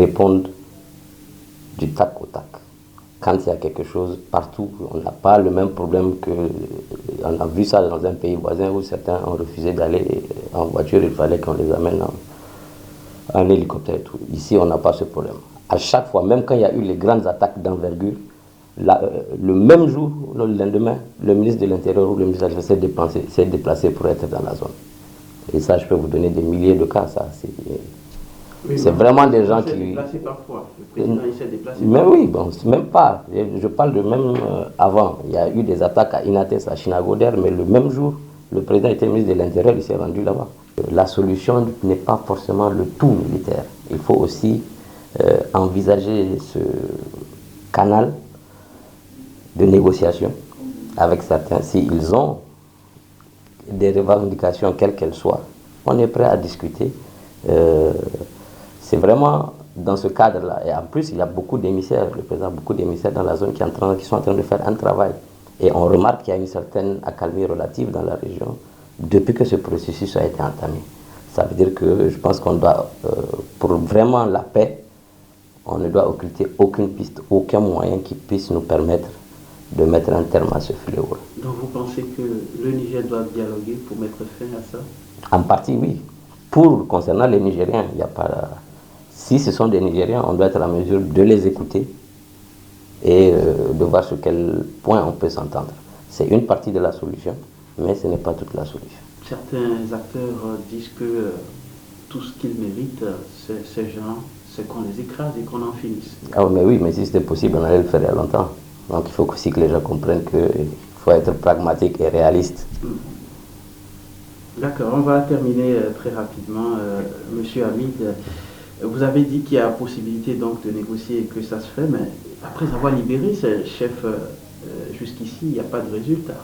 répondent du tac au tac. Quand il y a quelque chose partout, on n'a pas le même problème que... On a vu ça dans un pays voisin où certains ont refusé d'aller en voiture, il fallait qu'on les amène en hélicoptère et tout. Ici, on n'a pas ce problème. À chaque fois, même quand il y a eu les grandes attaques d'envergure, le même jour, le lendemain, le ministre de l'Intérieur ou le ministre de la Justice s'est déplacé pour être dans la zone. Et ça, je peux vous donner des milliers de cas. Ça, c'est vraiment des gens qui... déplacé parfois. Le président, il s'est déplacé Mais oui, bon, même pas. Je parle de même avant. Il y a eu des attaques à Inates, à Chinagoder, mais le même jour, le président était ministre de l'Intérieur, il s'est rendu là-bas. La solution n'est pas forcément le tout militaire. Il faut aussi envisager ce canal de négociation avec certains. S'ils ont des revendications, quelles qu'elles soient, on est prêt à discuter. C'est vraiment dans ce cadre-là. Et en plus, il y a beaucoup d'émissaires, le président a beaucoup d'émissaires dans la zone qui sont en train de faire un travail. Et on remarque qu'il y a une certaine accalmie relative dans la région depuis que ce processus a été entamé. Ça veut dire que je pense qu'on doit, pour vraiment la paix, on ne doit occulter aucune piste, aucun moyen qui puisse nous permettre de mettre un terme à ce fléau. Donc vous pensez que le Niger doit dialoguer pour mettre fin à ça? En partie, oui. Concernant les Nigériens, il n'y a pas... Si ce sont des Nigériens, on doit être en mesure de les écouter et de voir sur quel point on peut s'entendre. C'est une partie de la solution, mais ce n'est pas toute la solution. Certains acteurs disent que tout ce qu'ils méritent, ces gens, c'est qu'on les écrase et qu'on en finisse. Ah mais oui, mais si c'était possible, on allait le faire il y a longtemps. Donc il faut aussi que les gens comprennent qu'il faut être pragmatique et réaliste. D'accord, on va terminer très rapidement. Monsieur Hamid, vous avez dit qu'il y a possibilité donc de négocier et que ça se fait, mais après avoir libéré ces chefs jusqu'ici, il n'y a pas de résultat.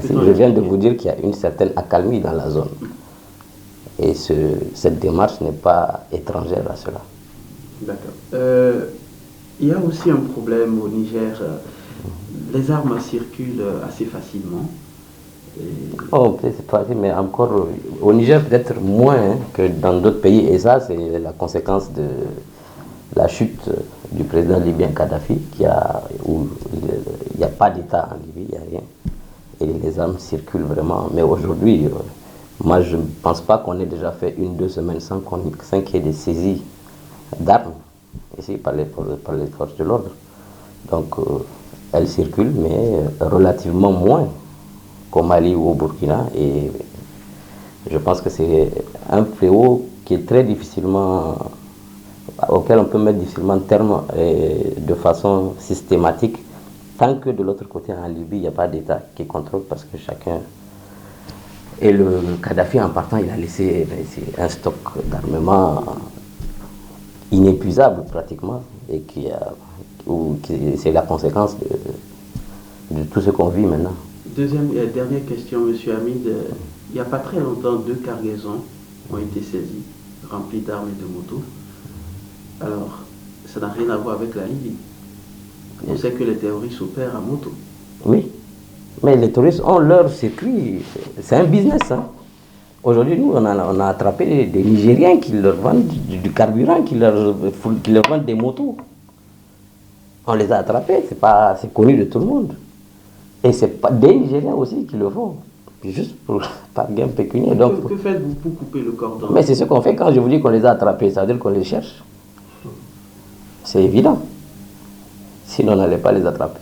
Je viens de vous dire qu'il y a une certaine accalmie dans la zone. Et cette démarche n'est pas étrangère à cela. D'accord. Il y a aussi un problème au Niger. Les armes circulent assez facilement. Oh, peut-être c'est facile, mais encore, au Niger peut-être moins que dans d'autres pays. Et ça, c'est la conséquence de la chute du président libyen Kadhafi, où il n'y a pas d'État en Libye, il n'y a rien. Et les armes circulent vraiment. Mais aujourd'hui, moi je ne pense pas qu'on ait déjà fait 1-2 semaines sans qu'il y ait des saisies d'armes ici par les forces de l'ordre. Donc elles circulent, mais relativement moins qu'au Mali ou au Burkina. Et je pense que c'est un fléau qui est très difficilement, auquel on peut mettre difficilement terme de façon systématique, tant que de l'autre côté en Libye, il n'y a pas d'État qui contrôle, parce que chacun... Et le Kadhafi, en partant, il a laissé un stock d'armement inépuisable pratiquement, et c'est la conséquence de tout ce qu'on vit maintenant. Deuxième et dernière question, M. Hamid. Il n'y a pas très longtemps, 2 cargaisons ont été saisies, remplies d'armes et de motos. Alors, ça n'a rien à voir avec la Libye. On sait que les terroristes opèrent à moto. Oui, mais les terroristes ont leur circuit. C'est un business. Hein. Aujourd'hui, nous, on a attrapé des Nigériens qui leur vendent du carburant, qui leur vendent des motos. On les a attrapés, c'est connu de tout le monde. Et c'est pas des Nigériens aussi qui le font, juste par gain pécuniaire. Donc, que faites-vous pour couper le cordon? Mais c'est ce qu'on fait quand je vous dis qu'on les a attrapés, ça veut dire qu'on les cherche. C'est évident. Sinon, on n'allait pas les attraper.